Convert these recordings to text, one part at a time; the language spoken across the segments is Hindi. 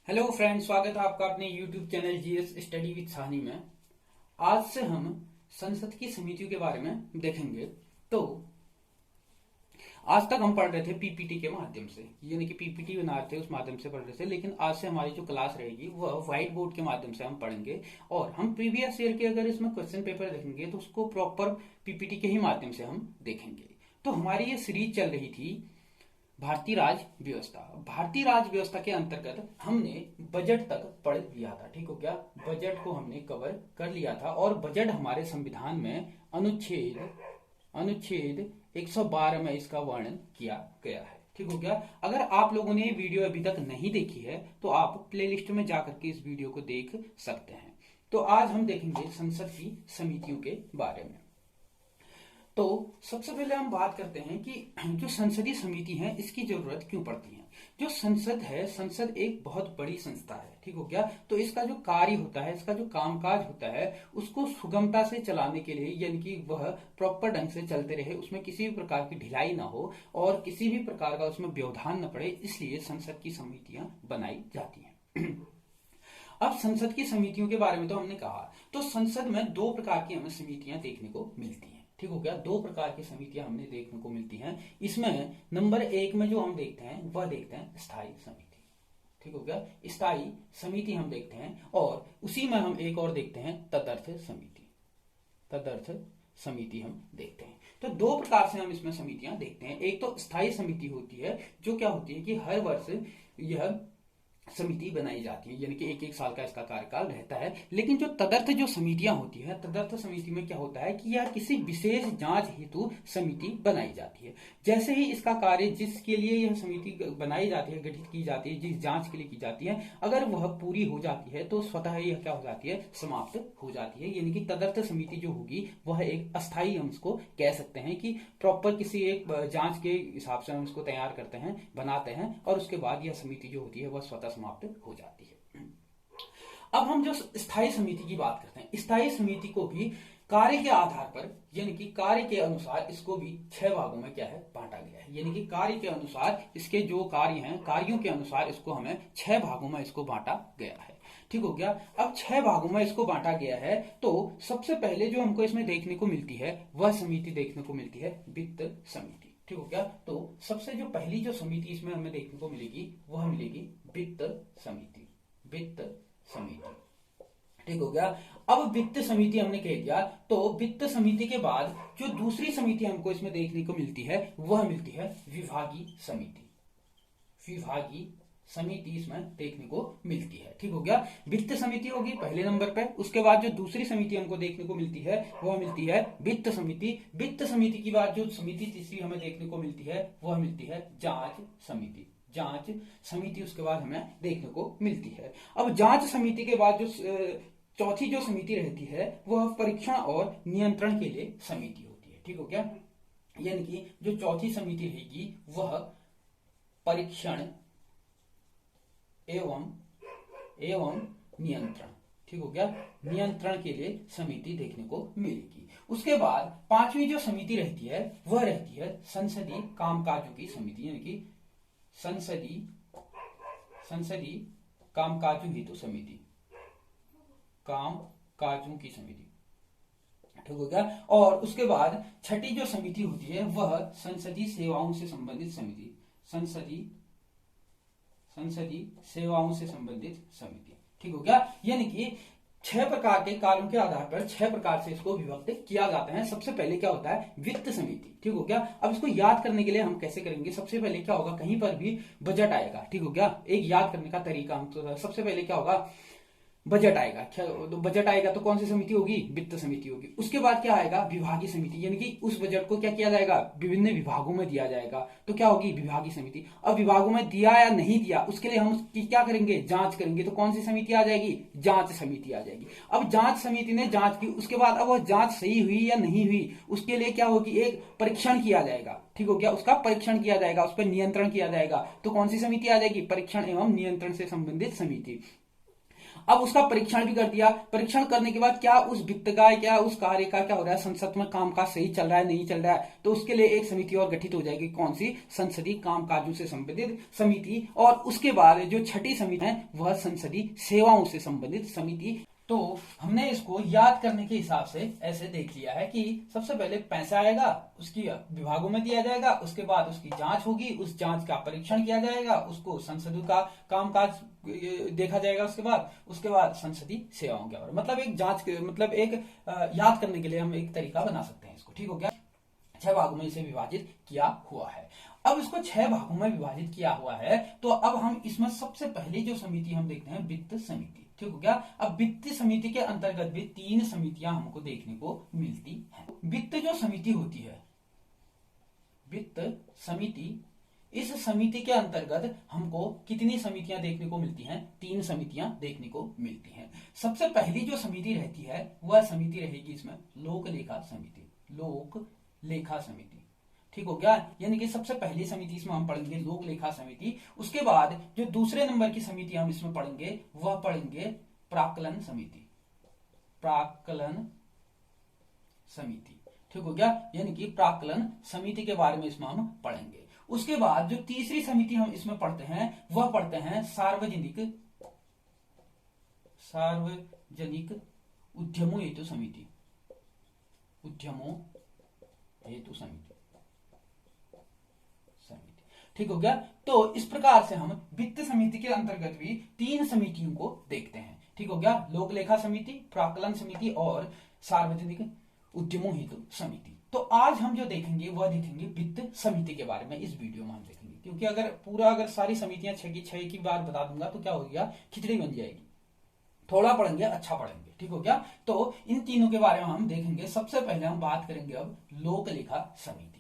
हेलो फ्रेंड्स, स्वागत है आपका अपने YouTube channel GS study with Sahni में। आज से हम संसद की समितियों के बारे में देखेंगे। तो आज तक हम पढ़ रहे थे पीपीटी के माध्यम से, यानी कि पीपीटी बना रहे थे, उस माध्यम से पढ़ रहे थे। लेकिन आज से हमारी जो क्लास रहेगी वह व्हाइट बोर्ड के माध्यम से हम पढ़ेंगे और हम प्रीवियस ईयर के अगर इसमें क्वेश्चन पेपर देखेंगे तो उसको प्रॉपर पीपीटी के ही माध्यम से हम देखेंगे। तो हमारी ये सीरीज चल रही थी भारतीय राज व्यवस्था। भारतीय राज व्यवस्था के अंतर्गत हमने बजट तक पढ़ लिया था। ठीक हो गया, बजट को हमने कवर कर लिया था और बजट हमारे संविधान में अनुच्छेद 112 में इसका वर्णन किया गया है। ठीक हो गया। अगर आप लोगों ने ये वीडियो अभी तक नहीं देखी है तो आप प्लेलिस्ट में जाकर के इस वीडियो को देख सकते हैं। तो आज हम देखेंगे संसद की समितियों के बारे में। तो सबसे पहले हम बात करते हैं कि जो संसदीय समिति है इसकी जरूरत क्यों पड़ती है। जो संसद है, संसद एक बहुत बड़ी संस्था है। ठीक हो गया। तो इसका जो कार्य होता है, इसका जो कामकाज होता है, उसको सुगमता से चलाने के लिए, यानी कि वह प्रॉपर ढंग से चलते रहे, उसमें किसी भी प्रकार की ढिलाई ना हो और किसी भी प्रकार का उसमें व्यवधान न पड़े, इसलिए संसद की समितियां बनाई जाती हैं। अब संसद की समितियों के बारे में तो हमने कहा। तो संसद में दो प्रकार की हमें समितियां देखने को मिलती हैं। ठीक हो गया, दो प्रकार की समितियां हमने देखने को मिलती हैं। इसमें नंबर एक में जो हम देखते हैं वह देखते हैं स्थायी समिति। ठीक हो गया, स्थायी समिति हम देखते हैं और उसी में हम एक और देखते हैं तदर्थ समिति। तदर्थ समिति हम देखते हैं। तो दो प्रकार से हम इसमें समितियां देखते हैं। एक तो स्थायी समिति होती है, जो क्या होती है कि हर वर्ष यह समिति बनाई जाती है, यानी कि एक एक साल का इसका कार्यकाल रहता है। लेकिन जो तदर्थ जो समितियां होती है, तदर्थ समिति में क्या होता है कि यह किसी विशेष जांच हेतु समिति बनाई जाती है। जैसे ही इसका कार्य जिसके लिए यह समिति बनाई जाती है, गठित की जाती है, जिस जांच के लिए की जाती है, अगर वह पूरी हो जाती है तो स्वतः यह क्या हो जाती है, समाप्त हो जाती है। यानी कि तदर्थ समिति जो होगी वह एक अस्थायी, हम इसको कह सकते हैं कि प्रॉपर किसी एक जांच के हिसाब से हम इसको तैयार करते हैं, बनाते हैं और उसके बाद यह समिति जो होती है वह स्वतः समाप्त हो जाती है। अब हम जो स्थायी समिति की बात करते हैं, स्थायी समिति को भी कार्य के आधार पर, यानी कि कार्य के अनुसार इसको भी 6 भागों में क्या है, बांटा गया है। यानी कि कार्य के अनुसार इसके जो कार्य हैं, कार्यों के अनुसार इसको हमें 6 भागों में इसको बांटा गया है। ठीक हो गया। अब 6 भागों में इसको बांटा गया है। तो सबसे पहले जो हमको इसमें देखने को मिलती है वह समिति देखने को मिलती है वित्त समिति। ठीक हो गया। तो सबसे जो पहली जो समिति इसमें हमें देखने को मिलेगी वह मिलेगी वित्त समिति। वित्त समिति। ठीक हो गया। अब वित्त समिति हमने कह दिया, तो वित्त समिति के बाद जो दूसरी समिति हमको इसमें देखने को मिलती है वह मिलती है विभागीय समिति। विभागीय समिति इसमें देखने को मिलती है। ठीक हो गया। वित्त समिति होगी पहले नंबर पे। उसके बाद जो दूसरी समिति हमको देखने को मिलती है वह मिलती है वित्त समिति। वित्त समिति की बाद जो समिति तीसरी हमें देखने को मिलती है वह मिलती है जांच समिति। जांच समिति उसके बाद हमें देखने को मिलती है। अब जांच समिति के बाद जो चौथी जो समिति रहती है वह परीक्षण और नियंत्रण के लिए समिति होती है। ठीक हो गया। यानी कि जो चौथी समिति रहेगी वह परीक्षण एवं नियंत्रण। ठीक हो गया, नियंत्रण के लिए समिति देखने को मिलेगी। उसके बाद पांचवी जो समिति रहती है वह रहती है संसदीय कामकाजों की समिति, यानी कि संसदीय कामकाजों हेतु समिति, काम काजों की समिति। ठीक हो गया। और उसके बाद छठी जो समिति होती है वह संसदीय सेवाओं से संबंधित समिति, संसदीय सेवाओं से संबंधित समिति। ठीक हो गया। यानी कि 6 प्रकार के कार्यों के आधार पर 6 प्रकार से इसको विभक्त किया जाता है। सबसे पहले क्या होता है, वित्त समिति। ठीक हो गया। अब इसको याद करने के लिए हम कैसे करेंगे, सबसे पहले क्या होगा, कहीं पर भी बजट आएगा। ठीक हो गया, एक याद करने का तरीका हम तो सबसे पहले क्या होगा, बजट आएगा। तो बजट आएगा तो कौन सी समिति होगी, वित्त समिति होगी। उसके बाद क्या आएगा, विभागीय समिति, यानी कि उस बजट को क्या किया जाएगा, विभिन्न विभागों में दिया जाएगा, तो क्या होगी, विभागीय समिति। अब विभागों में दिया या नहीं दिया उसके लिए हम उसकी क्या करेंगे, जांच करेंगे, तो कौन सी समिति आ जाएगी, जांच समिति आ जाएगी। अब जांच समिति ने जांच की, उसके बाद अब वह जांच सही हुई या नहीं हुई उसके लिए क्या होगी, एक परीक्षण किया जाएगा। ठीक हो गया, उसका परीक्षण किया जाएगा, उस पर नियंत्रण किया जाएगा, तो कौन सी समिति आ जाएगी, परीक्षण एवं नियंत्रण से संबंधित समिति। अब उसका परीक्षण भी कर दिया। परीक्षण करने के बाद क्या उस वित्त का, क्या उस कार्य का क्या हो रहा है, संसद में कामकाज सही चल रहा है नहीं चल रहा है, तो उसके लिए एक समिति और गठित हो जाएगी। कौन सी? संसदीय कामकाजों से संबंधित समिति। और उसके बाद जो छठी समिति है वह संसदीय सेवाओं से संबंधित समिति। तो हमने इसको याद करने के हिसाब से ऐसे देख लिया है कि सबसे पहले पैसा आएगा, उसकी विभागों में दिया जाएगा, उसके बाद उसकी जांच होगी, उस जांच का परीक्षण किया जाएगा, उसको संसद का कामकाज देखा जाएगा, उसके बाद संसदीय सेवाओं के बारे में, मतलब एक जांच, मतलब एक याद करने के लिए हम एक तरीका बना सकते हैं इसको। ठीक हो गया? 6 भागों में इसे विभाजित किया हुआ है। अब इसको 6 भागों में विभाजित किया हुआ है, तो अब हम इसमें सबसे पहले जो समिति हम देखते हैं वित्त समिति। ठीक हो गया? अब वित्त समिति के अंतर्गत भी 3 समितियां हमको देखने को मिलती हैं। वित्त जो समिति होती है, वित्त समिति, इस समिति के अंतर्गत हमको कितनी समितियां देखने को मिलती हैं? 3 समितियां देखने को मिलती हैं। सबसे पहली जो समिति रहती है वह समिति रहेगी इसमें लोक लेखा समिति। लोक लेखा समिति। ठीक हो गया? यानी कि सबसे पहली समिति इसमें हम पढ़ेंगे लोक लेखा समिति। उसके बाद जो दूसरे नंबर की समिति हम इसमें पढ़ेंगे वह पढ़ेंगे प्राक्कलन समिति। प्राक्कलन समिति। ठीक हो गया? यानी कि प्राक्कलन समिति के बारे में इसमें हम पढ़ेंगे। उसके बाद जो तीसरी समिति हम इसमें पढ़ते हैं वह पढ़ते हैं सार्वजनिक उद्यमों हेतु समिति। उद्यमों हेतु समिति। ठीक हो गया? तो इस प्रकार से हम वित्त समिति के अंतर्गत भी 3 समितियों को देखते हैं। ठीक हो गया? लोक लेखा समिति, प्राक्कलन समिति और सार्वजनिक उद्यमों हेतु समिति। तो आज हम जो देखेंगे वह देखेंगे वित्त समिति के बारे में। इस वीडियो में हम देखेंगे, क्योंकि अगर सारी समितियां 6 की बार बता दूंगा तो क्या हो गया, खिचड़ी बन जाएगी। थोड़ा पढ़ेंगे, अच्छा पढ़ेंगे। ठीक हो गया? तो इन तीनों के बारे में हम देखेंगे। सबसे पहले हम बात करेंगे अब लोक लेखा समिति की।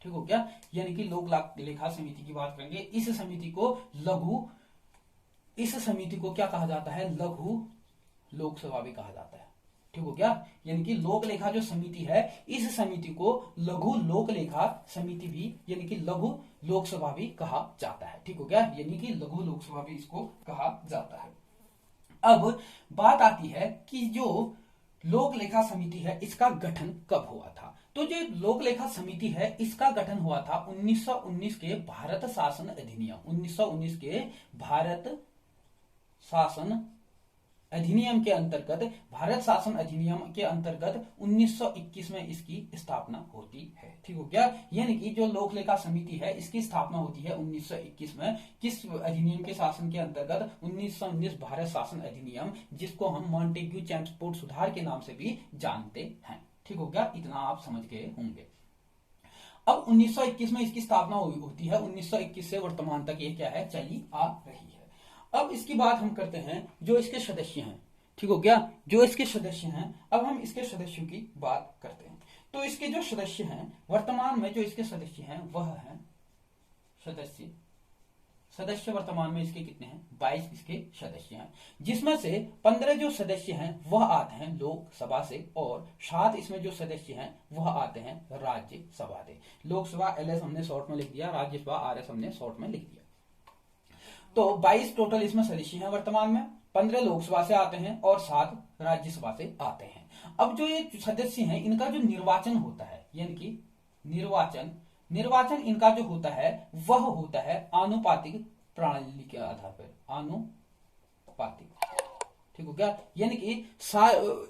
ठीक हो गया? यानी कि लोक लेखा समिति की बात करेंगे। इस समिति को क्या कहा जाता है? लघु लोकसभा भी कहा जाता है। ठीक हो गया? यानी कि लोक लेखा जो समिति है, इस समिति को लघु लोक लेखा समिति भी, यानी कि लघु लोकसभा भी कहा जाता है। ठीक हो गया? यानी कि लघु लोकसभा भी इसको कहा जाता है। अब बात आती है कि जो लोक लेखा समिति है इसका गठन कब हुआ था? तो जो लोक लेखा समिति है इसका गठन हुआ था 1919 के भारत शासन अधिनियम। 1919 के भारत शासन अधिनियम के अंतर्गत, भारत शासन अधिनियम के अंतर्गत 1921 में इसकी स्थापना होती है। ठीक हो गया? यानी कि जो लोक लेखा समिति है इसकी स्थापना होती है 1921 में। किस अधिनियम के शासन के अंतर्गत? 1919 भारत शासन अधिनियम, जिसको हम मॉन्टेग्यू चैम्सफोर्ड सुधार के नाम से भी जानते हैं। ठीक हो गया? इतना आप समझ गए होंगे। अब 1921 में इसकी स्थापना होती है। 1921 से वर्तमान तक ये क्या है, चली आ रही है। अब इसकी बात हम करते हैं जो इसके सदस्य हैं। ठीक हो गया? जो इसके सदस्य हैं, अब हम इसके सदस्यों की बात करते हैं। तो इसके जो सदस्य हैं वर्तमान में, जो इसके सदस्य हैं वह हैं सदस्य वर्तमान में इसके कितने हैं? 22 इसके सदस्य हैं, जिसमें से 15 जो सदस्य हैं वह आते हैं लोकसभा से, और 7 इसमें जो सदस्य हैं वह आते हैं राज्यसभा से। लोकसभा LS हमने शॉर्ट में लिख दिया, राज्यसभा RS हमने शॉर्ट में लिख दिया। तो 22 टोटल इसमें सदस्य हैं वर्तमान में। 15 लोकसभा से आते हैं और 7 राज्यसभा से आते हैं। अब जो ये सदस्य हैं इनका जो निर्वाचन होता है, यानी कि निर्वाचन इनका जो होता है वह होता है आनुपातिक प्रणाली के आधार पर। आनुपातिक। ठीक हो गया? यानी कि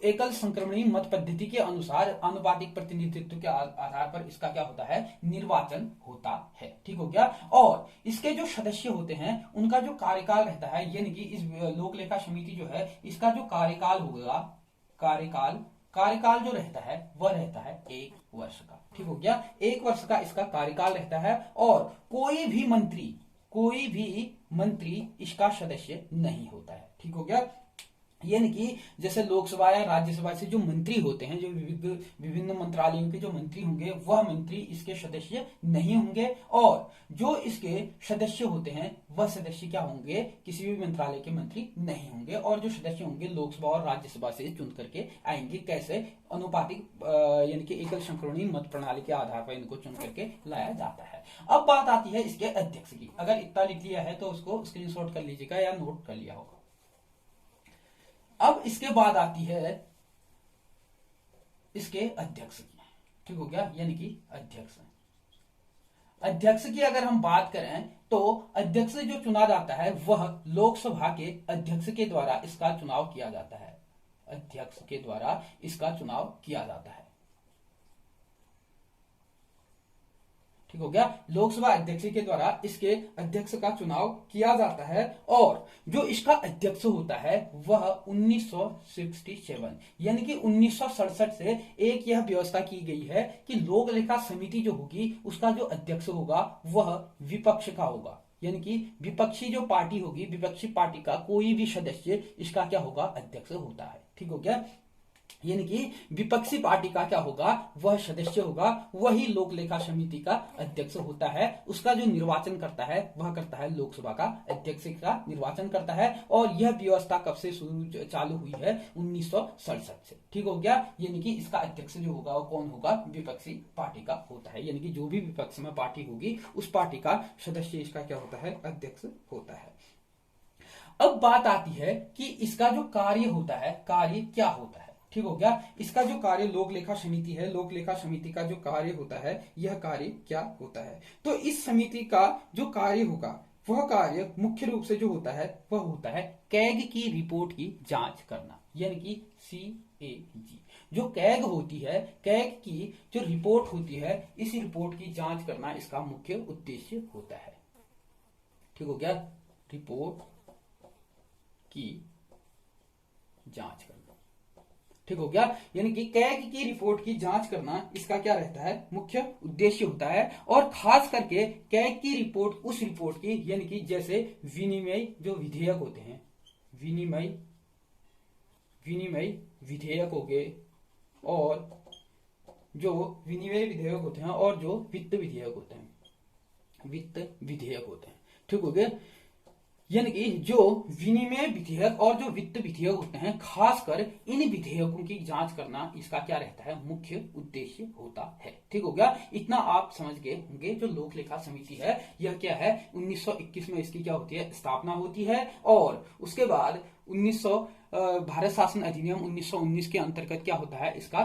एकल संक्रमणी मत पद्धति के अनुसार आनुपातिक प्रतिनिधित्व के आधार पर इसका क्या होता है, निर्वाचन होता है। ठीक हो गया? और इसके जो सदस्य होते हैं उनका जो कार्यकाल रहता है, यानी कि इस लोक लेखा समिति जो है इसका जो कार्यकाल होगा, कार्यकाल जो रहता है वह रहता है 1 वर्ष का। ठीक हो गया? 1 वर्ष का इसका कार्यकाल रहता है, और कोई भी मंत्री इसका सदस्य नहीं होता है। ठीक हो गया? यानी कि जैसे लोकसभा या राज्यसभा से जो मंत्री होते हैं, जो विभिन्न मंत्रालयों के जो मंत्री होंगे वह मंत्री इसके सदस्य नहीं होंगे, और जो इसके सदस्य होते हैं वह सदस्य क्या होंगे, किसी भी मंत्रालय के मंत्री नहीं होंगे, और जो सदस्य होंगे लोकसभा और राज्यसभा से चुन करके आएंगे। कैसे? अनुपातिक, यानी कि एकल संक्रमणी मत प्रणाली के आधार पर इनको चुन करके लाया जाता है। अब बात आती है इसके अध्यक्ष की। अगर इतना लिख लिया है तो उसको स्क्रीनशॉट कर लीजिएगा या नोट कर लिया होगा। अब इसके बाद आती है इसके अध्यक्ष की, ठीक हो गया, यानी कि अध्यक्ष। अध्यक्ष की अगर हम बात करें तो अध्यक्ष जो चुना जाता है वह लोकसभा के अध्यक्ष के द्वारा इसका चुनाव किया जाता है, अध्यक्ष के द्वारा इसका चुनाव किया जाता है, ठीक हो गया। लोकसभा अध्यक्ष के द्वारा इसके अध्यक्ष का चुनाव किया जाता है और जो इसका अध्यक्ष होता है वह 1967 यानी कि 1967 से एक यह व्यवस्था की गई है कि लोक लेखा समिति जो होगी उसका जो अध्यक्ष होगा वह विपक्ष का होगा, यानी कि विपक्षी जो पार्टी होगी, विपक्षी पार्टी का कोई भी सदस्य इसका क्या होगा, अध्यक्ष होता है, ठीक हो गया। यानी कि विपक्षी पार्टी का क्या होगा, वह सदस्य होगा, वही लोक लेखा समिति का अध्यक्ष होता है। उसका जो निर्वाचन करता है वह करता है लोकसभा का अध्यक्ष का निर्वाचन करता है। और यह व्यवस्था कब से शुरू चालू हुई है, 1967 से, ठीक हो गया। यानी कि इसका अध्यक्ष जो होगा वो कौन होगा, विपक्षी पार्टी का होता है, यानी कि जो भी विपक्ष में पार्टी होगी उस पार्टी का सदस्य इसका क्या होता है, अध्यक्ष होता है। अब बात आती है कि इसका जो कार्य होता है, कार्य क्या होता है, ठीक हो गया। इसका जो कार्य लोक लेखा समिति है, लोक लेखा समिति का जो कार्य होता है यह कार्य क्या होता है। तो इस समिति का जो कार्य होगा वह कार्य मुख्य रूप से जो होता है वह होता है कैग की रिपोर्ट की जांच करना, यानी कि CAG। जो कैग होती है, कैग की जो रिपोर्ट होती है, इस रिपोर्ट की जांच करना इसका मुख्य उद्देश्य होता है, ठीक हो गया। रिपोर्ट की जांच करना, ठीक हो गया। यानी कि कैग की रिपोर्ट की जांच करना इसका क्या रहता है, मुख्य उद्देश्य होता है। और खास करके कैग की रिपोर्ट उस रिपोर्ट की, यानी कि जैसे विनिमय जो विधेयक होते हैं, विनिमय विधेयक हो गए, और जो विनिमय विधेयक होते हैं और जो वित्त विधेयक होते हैं, ठीक हो गया। यानी कि जो विनिमय विधेयक और जो वित्त विधेयक होते हैं, खासकर इन विधेयकों की जांच करना इसका क्या रहता है, मुख्य उद्देश्य होता है, ठीक हो गया। इतना आप समझ गए होंगे। जो लोक लेखा समिति है यह क्या है, 1921 में इसकी क्या होती है, स्थापना होती है। और उसके बाद 1900 भारत शासन अधिनियम 1919 के अंतर्गत क्या होता है, इसका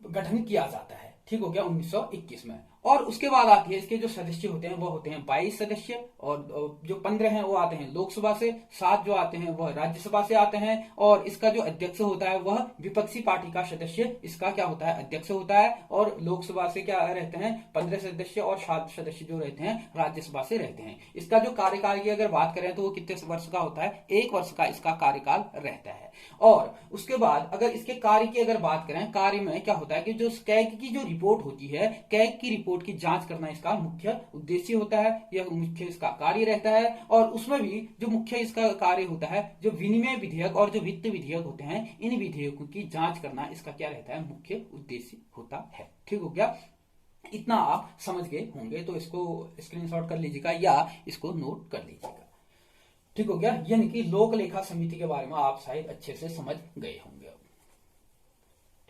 गठन किया जाता है, ठीक हो गया, 1921 में। और उसके बाद आती है इसके जो सदस्य होते हैं वो होते हैं 22 सदस्य, और जो 15 हैं वो आते हैं लोकसभा से, 7 जो आते हैं वह राज्यसभा से आते हैं। और इसका जो अध्यक्ष होता है वह विपक्षी पार्टी का सदस्य इसका क्या होता है, अध्यक्ष होता है। और लोकसभा से क्या रहते हैं 15 सदस्य, और 7 सदस्य जो रहते हैं राज्यसभा से रहते हैं। इसका जो कार्यकाल की अगर बात करें तो वो कितने वर्ष का होता है, 1 वर्ष का इसका कार्यकाल रहता है। और उसके बाद अगर इसके कार्य की अगर बात करें, कार्य में क्या होता है कि जो कैग की जो रिपोर्ट होती है, कैग की रिपोर्ट की जांच करना इसका मुख्य उद्देश्य होता है, यह मुख्य इसका कार्य रहता है। और उसमें भी जो मुख्य इसका कार्य होता है, जो विनिमय विधेयक और जो वित्त विधेयक होते हैं, इन विधेयकों की जांच करना इसका क्या रहता है, मुख्य उद्देश्य होता है, ठीक हो गया। इतना आप समझ गए होंगे, तो इसको स्क्रीनशॉट कर लीजिएगा या इसको नोट कर लीजिएगा, ठीक हो गया। यानी कि लोक लेखा समिति के बारे में आप शायद अच्छे से समझ गए होंगे,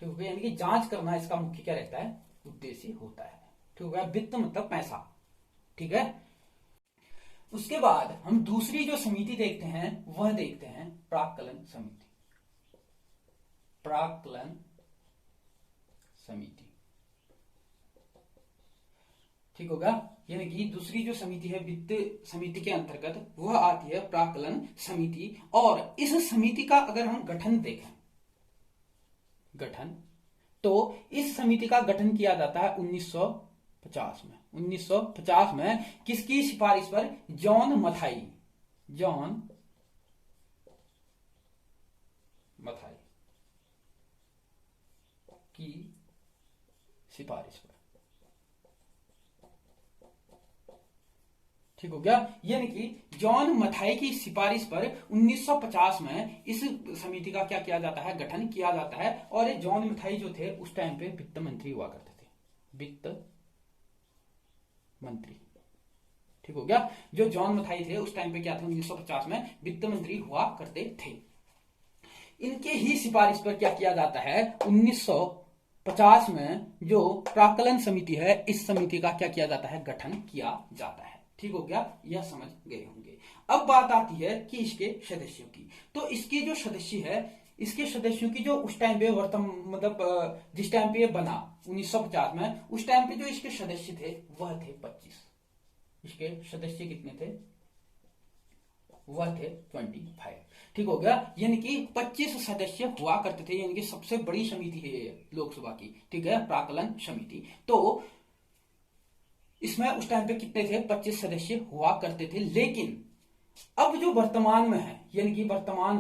ठीक हो गया। यानी कि जांच करना इसका मुख्य क्या रहता है, उद्देश्य होता है, ठीक हो गया। वित्त मतलब पैसा, ठीक है। उसके बाद हम दूसरी जो समिति देखते हैं वह देखते हैं प्राक्कलन समिति, प्राक्कलन समिति, ठीक होगा। यानी कि दूसरी जो समिति है वित्त समिति के अंतर्गत वह आती है प्राक्कलन समिति। और इस समिति का अगर हम गठन देखें, गठन, तो इस समिति का गठन किया जाता है 1950 में। 1950 में किसकी सिफारिश पर, जॉन मथाई की सिफारिश पर, ठीक हो गया। यानी कि जॉन मथाई की सिफारिश पर 1950 में इस समिति का क्या किया जाता है, गठन किया जाता है। और ये जॉन मथाई जो थे उस टाइम पे वित्त मंत्री हुआ करते थे, वित्त मंत्री, ठीक हो गया। जो जॉन मथाई थे उस टाइम पे क्या थे, 1950 में वित्त मंत्री हुआ करते थे। इनके ही सिफारिश पर क्या किया जाता है, 1950 में जो प्राक्कलन समिति है, इस समिति का क्या किया जाता है, गठन किया जाता है, ठीक हो गया। यह समझ गए होंगे। अब बात आती है कि इसके सदस्यों की। तो इसके जो सदस्य है, इसके सदस्यों की जो उस टाइम पे मतलब जिस टाइम पे ये बना 1950 में, उस टाइम पे जो इसके सदस्य थे वह थे 25। इसके सदस्य कितने थे? वह थे 25। ठीक हो गया, यानी कि 25 सदस्य हुआ करते थे, यानी कि सबसे बड़ी समिति है ये लोकसभा की, ठीक है, प्राक्कलन समिति। तो इसमें उस टाइम पे कितने थे? 25 सदस्य हुआ करते थे। लेकिन अब जो वर्तमान में है, यानी कि वर्तमान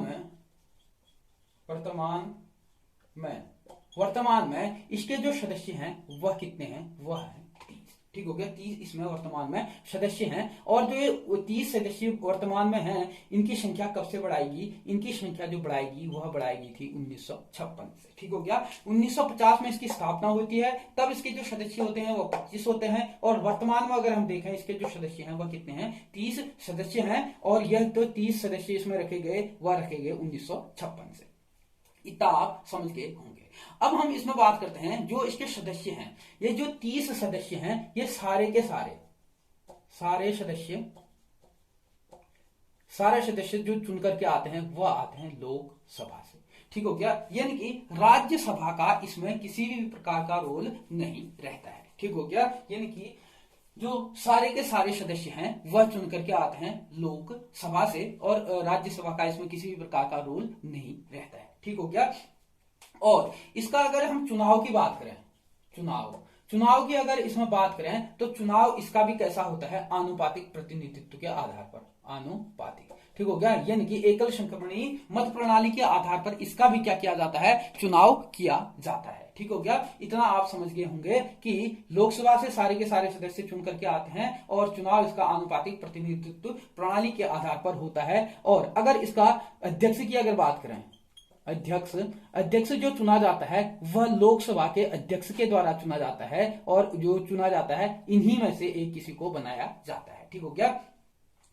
में इसके जो सदस्य हैं वह कितने हैं? वह है 30। ठीक हो गया, 30 इसमें वर्तमान में सदस्य हैं। और जो ये 30 सदस्य वर्तमान में हैं, इनकी संख्या कब से बढ़ाएगी? इनकी संख्या जो बढ़ाएगी वह बढ़ाएगी थी 1956 से। ठीक हो गया, 1950 में इसकी स्थापना होती है, तब इसके जो सदस्य होते हैं वो 25 होते हैं। और वर्तमान में अगर हम देखें, इसके जो सदस्य हैं वह कितने हैं? 30 सदस्य हैं। और यह तो 30 सदस्य इसमें रखे गए, वह रखे गए 1956 से। इतना आप समझ गए होंगे। अब हम इसमें बात करते हैं, जो इसके सदस्य हैं, ये जो 30 सदस्य हैं, ये सारे के सारे सदस्य जो चुन करके आते हैं वह आते हैं लोकसभा से। ठीक हो गया, यानी कि राज्यसभा का इसमें किसी भी प्रकार का रोल नहीं रहता है। ठीक हो गया, यानी कि जो सारे के सारे सदस्य हैं वह चुन करके आते हैं लोकसभा से, और राज्यसभा का इसमें किसी भी प्रकार का रोल नहीं रहता है। ठीक हो गया। और इसका अगर हम चुनाव की बात करें, चुनाव की अगर इसमें बात करें, तो चुनाव इसका भी कैसा होता है? आनुपातिक प्रतिनिधित्व के आधार पर, आनुपातिक। ठीक हो गया, यानी कि एकल संक्रमणीय मत प्रणाली के आधार पर इसका भी क्या किया जाता है? चुनाव किया जाता है। ठीक हो गया, इतना आप समझ गए होंगे कि लोकसभा से सारे के सारे सदस्य चुन करके आते हैं, और चुनाव इसका आनुपातिक प्रतिनिधित्व प्रणाली के आधार पर होता है। और अगर इसका अध्यक्ष की अगर बात करें, अध्यक्ष जो चुना जाता है वह लोकसभा के अध्यक्ष के द्वारा चुना जाता है, और जो चुना जाता है इन्हीं में से एक किसी को बनाया जाता है। ठीक हो गया,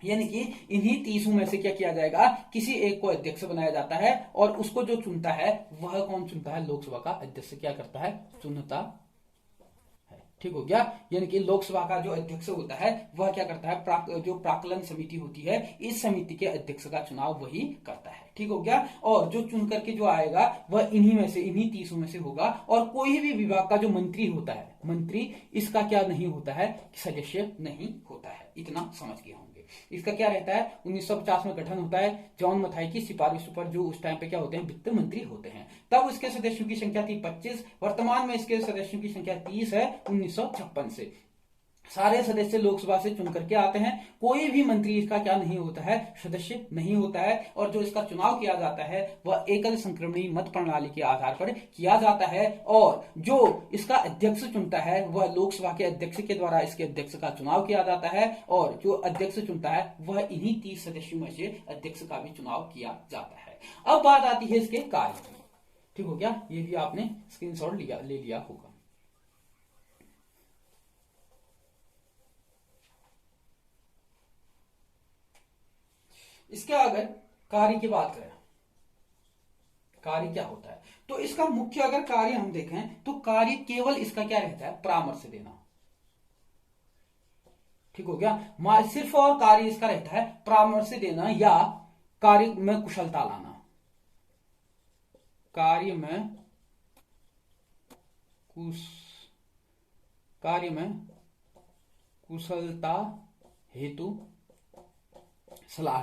यानी कि इन्हीं 30 में से क्या किया जाएगा? किसी एक को अध्यक्ष बनाया जाता है, और उसको जो चुनता है वह कौन चुनता है? लोकसभा का अध्यक्ष क्या करता है? चुनता है। ठीक हो गया, यानी कि लोकसभा का जो अध्यक्ष होता है वह क्या करता है? जो प्राक्कलन समिति होती है, इस समिति के अध्यक्ष का चुनाव वही करता है। ठीक हो गया, और जो चुन करके जो आएगा वह इन्हीं में से, इन्हीं 30 में से होगा। और कोई भी विभाग का जो मंत्री होता है, मंत्री इसका क्या नहीं होता है? सदस्य नहीं होता है। इतना समझ गए होंगे। इसका क्या रहता है? 1950 में गठन होता है जॉन मथाई की सिफारिश पर, जो उस टाइम पे क्या होते हैं? वित्त मंत्री होते हैं। तब उसके सदस्यों की संख्या थी 25। वर्तमान में इसके सदस्यों की संख्या 30 है 1956 से। सारे सदस्य लोकसभा से चुन करके आते हैं। कोई भी मंत्री इसका क्या नहीं होता है? सदस्य नहीं होता है। और जो इसका चुनाव किया जाता है वह एकल संक्रमणीय मत प्रणाली के आधार पर किया जाता है। और जो इसका अध्यक्ष चुनता है वह लोकसभा के अध्यक्ष के द्वारा इसके अध्यक्ष का चुनाव किया जाता है। और जो अध्यक्ष चुनता है वह इन्हीं 30 सदस्यों में से अध्यक्ष का भी चुनाव किया जाता है। अब बात आती है इसके कार्य की। ठीक हो गया, ये भी आपने स्क्रीनशॉट ले लिया होगा। इसके अगर कार्य की बात करें, कार्य क्या होता है, तो इसका मुख्य अगर कार्य हम देखें तो कार्य केवल इसका क्या रहता है? परामर्श देना। ठीक हो गया, सिर्फ और कार्य इसका रहता है परामर्श देना, या कार्य में कुशलता लाना। कार्य में कुशलता हेतु सलाह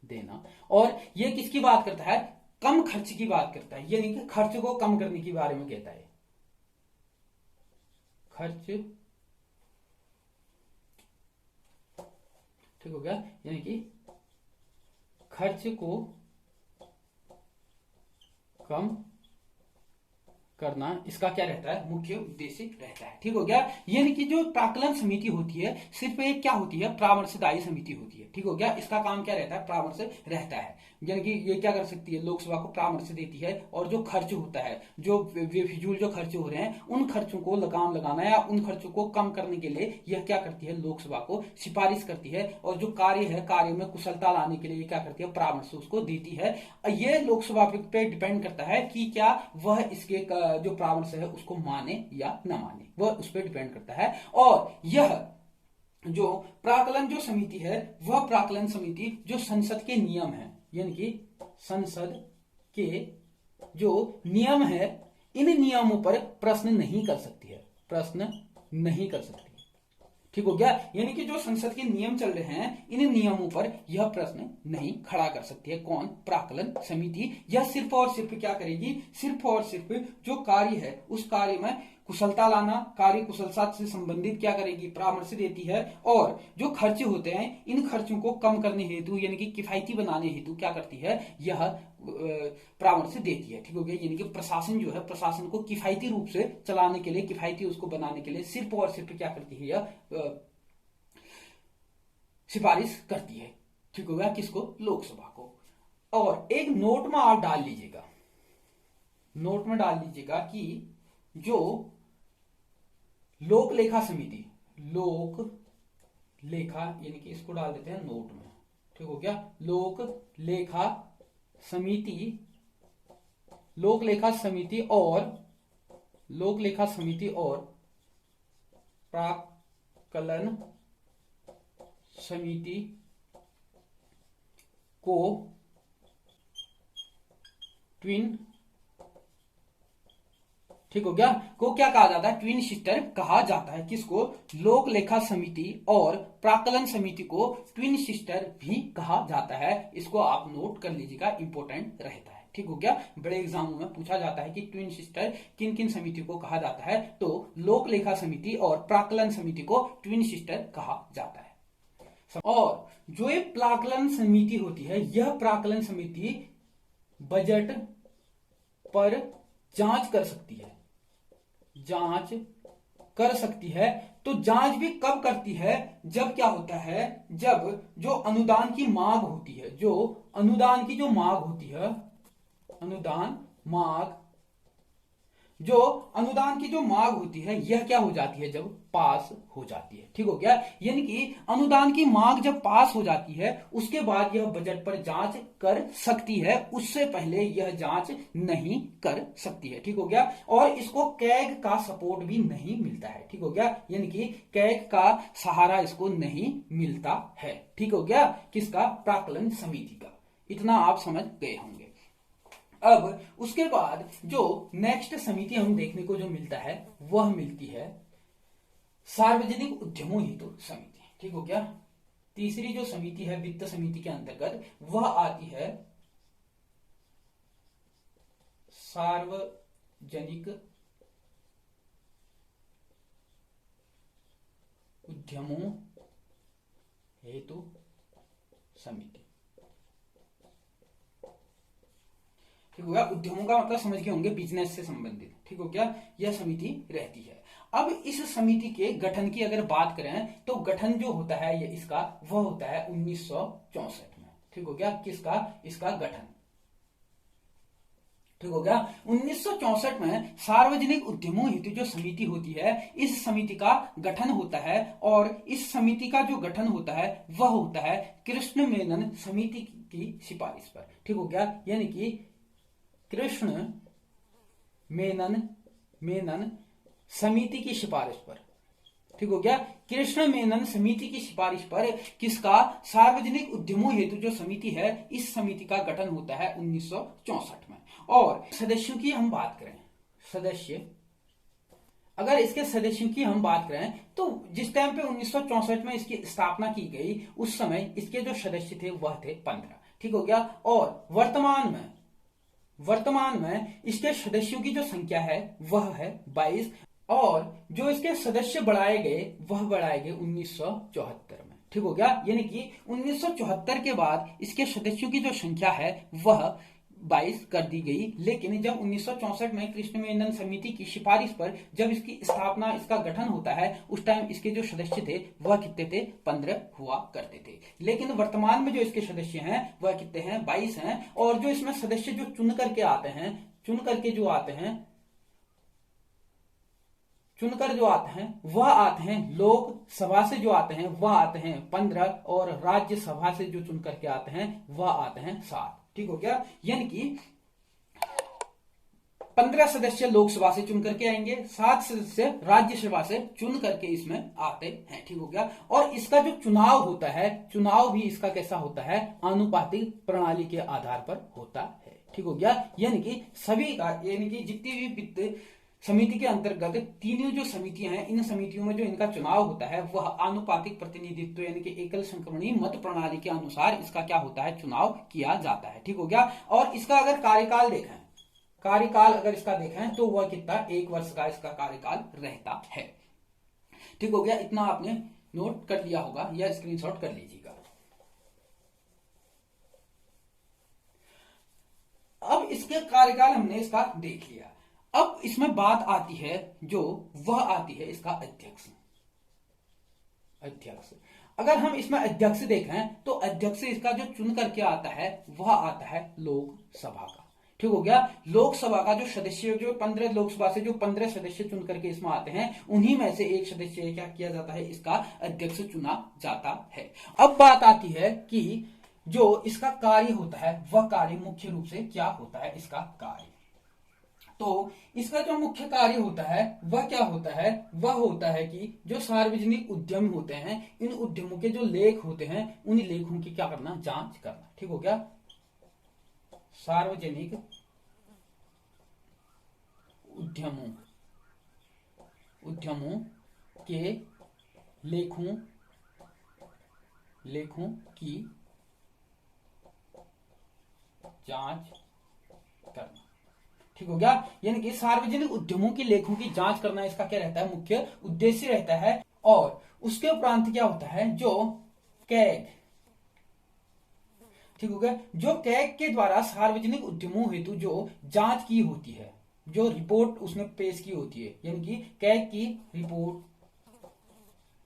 देना। और यह किसकी बात करता है? कम खर्च की बात करता है, यानी कि खर्च को कम करने के बारे में कहता है। खर्च, ठीक हो गया, यानी कि खर्च को कम करना इसका क्या रहता है? मुख्य उद्देश्य रहता है। ठीक हो गया, यानी कि जो प्राक्कलन समिति होती है सिर्फ एक क्या होती है? परामर्शदायी समिति होती है। ठीक हो गया, इसका काम क्या रहता है? परामर्श रहता है। यानी कि ये क्या कर सकती है? लोकसभा को परामर्श देती है, और जो खर्च होता है, जो फिजूल जो खर्च हो रहे हैं, उन खर्चों को लगाम लगाना या उन खर्चों को कम करने के लिए यह क्या करती है? लोकसभा को सिफारिश करती है। और जो कार्य है, कार्य में कुशलता लाने के लिए ये क्या करती है? परामर्श उसको देती है। ये लोकसभा पे डिपेंड करता है कि क्या वह इसके जो परामर्श है उसको माने या न माने, वह उस पर डिपेंड करता है। और यह जो प्राक्कलन जो समिति है वह प्राक्कलन समिति जो संसद के नियम है, यानी कि संसद के जो नियम है इन नियमों पर प्रश्न नहीं कर सकती है, प्रश्न नहीं कर सकती। ठीक हो गया, यानी कि जो संसद के नियम चल रहे हैं इन नियमों पर यह प्रश्न नहीं खड़ा कर सकती है। कौन? प्राक्कलन समिति। यह सिर्फ और सिर्फ क्या करेगी? सिर्फ और सिर्फ जो कार्य है उस कार्य में कुशलता लाना, कार्य कुशलता से संबंधित क्या करेगी? परामर्श देती है। और जो खर्च होते हैं इन खर्चों को कम करने हेतु यानी कि किफायती बनाने हेतु क्या करती है? यह परामर्श देती है। ठीक हो गया, यानी कि प्रशासन जो है प्रशासन को किफायती रूप से चलाने के लिए, किफायती उसको बनाने के लिए सिर्फ और सिर्फ क्या करती है? यह सिफारिश करती है। ठीक हो गया, किसको? लोकसभा को। और एक नोट में आप डाल लीजिएगा, नोट में डाल लीजिएगा कि जो लोक लेखा समिति, लोक लेखा यानी कि इसको डाल देते हैं नोट में। ठीक हो गया, लोक लेखा समिति, लोक लेखा समिति और लोक लेखा समिति और प्राक्कलन समिति को ट्विन, ठीक हो गया, को क्या कहा जाता है? ट्विन सिस्टर कहा जाता है। किसको? लोक लेखा समिति और प्राक्कलन समिति को ट्विन सिस्टर भी कहा जाता है। इसको आप नोट कर लीजिएगा, इंपॉर्टेंट रहता है। ठीक हो गया, बड़े एग्जामों में पूछा जाता है कि ट्विन सिस्टर किन किन समिति को कहा जाता है, तो लोक लेखा समिति और प्राक्कलन समिति को ट्विन सिस्टर कहा जाता है। और जो ये प्राक्कलन समिति होती है, यह प्राक्कलन समिति बजट पर जांच कर सकती है, जांच कर सकती है। तो जांच भी कब करती है? जब क्या होता है? जब जो अनुदान की मांग होती है, जो अनुदान की जो मांग होती है, अनुदान मांग, जो अनुदान की जो मांग होती है यह क्या हो जाती है? जब पास हो जाती है। ठीक हो गया, यानी कि अनुदान की मांग जब पास हो जाती है उसके बाद यह बजट पर जांच कर सकती है, उससे पहले यह जांच नहीं कर सकती है। ठीक हो गया, और इसको कैग का सपोर्ट भी नहीं मिलता है। ठीक हो गया, यानी कि कैग का सहारा इसको नहीं मिलता है। ठीक हो गया, किसका? प्राक्कलन समिति का। इतना आप समझ गए होंगे। अब उसके बाद जो नेक्स्ट समिति हम देखने को जो मिलता है वह मिलती है सार्वजनिक उद्यमों हेतु समिति। ठीक हो गया, तीसरी जो समिति है वित्त समिति के अंतर्गत वह आती है सार्वजनिक उद्यमों हेतु समिति। ठीक हो गया, उद्यमों का मतलब समझ गए होंगे बिजनेस से संबंधित। ठीक हो गया, यह समिति रहती है। अब इस समिति के गठन की अगर बात करें तो गठन जो होता है ये इसका वह होता है 1964 में। ठीक हो गया, किसका? इसका गठन। ठीक हो गया, 1964 में सार्वजनिक उद्यमों हेतु जो समिति होती है इस समिति का गठन होता है। और इस समिति का जो गठन होता है वह होता है कृष्ण मेनन समिति की सिफारिश पर। ठीक हो गया, यानी कि कृष्ण मेनन समिति की सिफारिश पर। ठीक हो गया, कृष्ण मेनन समिति की सिफारिश पर किसका? सार्वजनिक उद्यमों हेतु जो समिति है इस समिति का गठन होता है 1964 में। और सदस्यों की हम बात करें, सदस्य, अगर इसके सदस्यों की हम बात करें तो जिस टाइम पे 1964 में इसकी स्थापना की गई उस समय इसके जो सदस्य थे वह थे 15। ठीक हो गया, और वर्तमान में इसके सदस्यों की जो संख्या है वह है 22। और जो इसके सदस्य बढ़ाए गए वह बढ़ाए गए 1974 में। ठीक हो गया, यानी कि 1974 के बाद इसके सदस्यों की जो संख्या है वह 22 कर दी गई। लेकिन जब 1964 में कृष्ण मेनन समिति की सिफारिश पर जब इसकी स्थापना, इसका गठन होता है उस टाइम इसके जो सदस्य थे वह कितने थे? 15 हुआ करते थे। लेकिन वर्तमान में जो इसके सदस्य हैं वह कितने हैं? 22 हैं। और जो इसमें सदस्य जो चुन करके जो आते हैं वह आते हैं लोकसभा से जो आते हैं वह आते हैं 15 और राज्यसभा से जो चुन करके आते हैं वह आते हैं 7। ठीक हो गया, यानी कि 15 सदस्य लोकसभा से चुन करके आएंगे, 7 सदस्य राज्यसभा से चुन करके इसमें आते हैं। ठीक हो गया। और इसका जो चुनाव होता है, चुनाव भी इसका कैसा होता है, आनुपातिक प्रणाली के आधार पर होता है। ठीक हो गया। यानी कि सभी का, यानी कि जितनी भी वित्त समिति के अंतर्गत तीनों जो समितियां हैं, इन समितियों में जो इनका चुनाव होता है वह आनुपातिक प्रतिनिधित्व यानी कि एकल संक्रमणीय मत प्रणाली के अनुसार इसका क्या होता है, चुनाव किया जाता है। ठीक हो गया। और इसका अगर कार्यकाल देखें, कार्यकाल अगर इसका देखें तो वह कितना, 1 वर्ष का इसका कार्यकाल रहता है। ठीक हो गया। इतना आपने नोट कर लिया होगा या स्क्रीनशॉट कर लीजिएगा। अब इसके कार्यकाल हमने इसका देख लिया। अब इसमें बात आती है जो वह आती है इसका अध्यक्ष। अध्यक्ष अगर हम इसमें अध्यक्ष देखें तो अध्यक्ष इसका जो चुन करके आता है वह आता है लोकसभा का। ठीक हो गया। लोकसभा का जो सदस्य, जो 15 लोकसभा से जो 15 सदस्य चुन करके इसमें आते हैं, उन्हीं में से एक सदस्य क्या किया जाता है, इसका अध्यक्ष चुना जाता है। अब बात आती है कि जो इसका कार्य होता है वह कार्य मुख्य रूप से क्या होता है, इसका कार्य। तो इसका जो मुख्य कार्य होता है वह क्या होता है, वह होता है कि जो सार्वजनिक उद्यम होते हैं, इन उद्यमों के जो लेख होते हैं, उन लेखों की क्या करना, जांच करना। ठीक हो गया। सार्वजनिक उद्यमों के लेखों की जांच करना। ठीक हो गया। यानी कि सार्वजनिक उद्यमों के लेखों की जांच करना इसका क्या रहता है, मुख्य उद्देश्य रहता है। और उसके उपरांत क्या होता है, जो कैग, ठीक हो गया, जो कैग के द्वारा सार्वजनिक उद्यमों हेतु जो जांच की होती है, जो रिपोर्ट उसने पेश की होती है, यानी कि कैग की रिपोर्ट।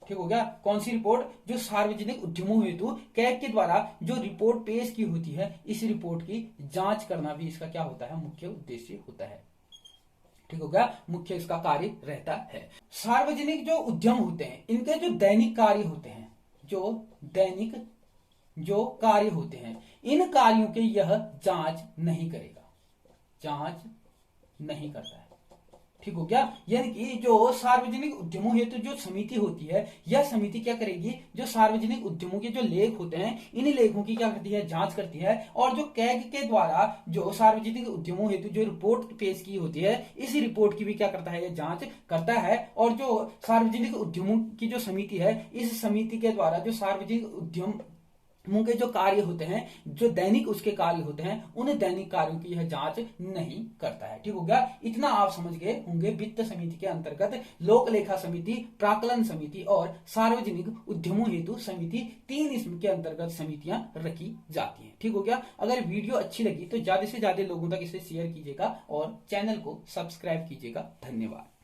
ठीक हो गया। कौन सी रिपोर्ट, जो सार्वजनिक उद्यमों हेतु कैग के द्वारा जो रिपोर्ट पेश की होती है, इस रिपोर्ट की जांच करना भी इसका क्या होता है, मुख्य उद्देश्य होता है। ठीक हो गया। मुख्य इसका कार्य रहता है। सार्वजनिक जो उद्यम होते हैं, इनके जो दैनिक कार्य होते हैं, जो दैनिक जो कार्य होते हैं, इन कार्यों के यह जांच नहीं करेगा, जांच नहीं करता है। ठीक हो गया। यानी कि जो सार्वजनिक उद्यमों हेतु जो समिति होती है, यह समिति क्या करेगी, जो सार्वजनिक उद्यमों के जो लेख होते हैं, इन लेखों की क्या करती है, जांच करती है। और जो कैग के द्वारा जो सार्वजनिक उद्यमों हेतु जो रिपोर्ट पेश की होती है, इस रिपोर्ट की भी क्या करता है, यह जांच करता है। और जो सार्वजनिक उद्यमों की जो समिति है, इस समिति के द्वारा जो सार्वजनिक उद्यम के जो कार्य होते हैं, जो दैनिक उसके कार्य होते हैं, उन दैनिक कार्यों की यह जांच नहीं करता है। ठीक हो गया। इतना आप समझ गए होंगे वित्त समिति के अंतर्गत लोक लेखा समिति, प्राक्कलन समिति और सार्वजनिक उद्यमों हेतु समिति, 3 इसके अंतर्गत समितियां रखी जाती हैं। ठीक हो गया। अगर वीडियो अच्छी लगी तो ज्यादा से ज्यादा लोगों तक इसे शेयर कीजिएगा और चैनल को सब्सक्राइब कीजिएगा। धन्यवाद।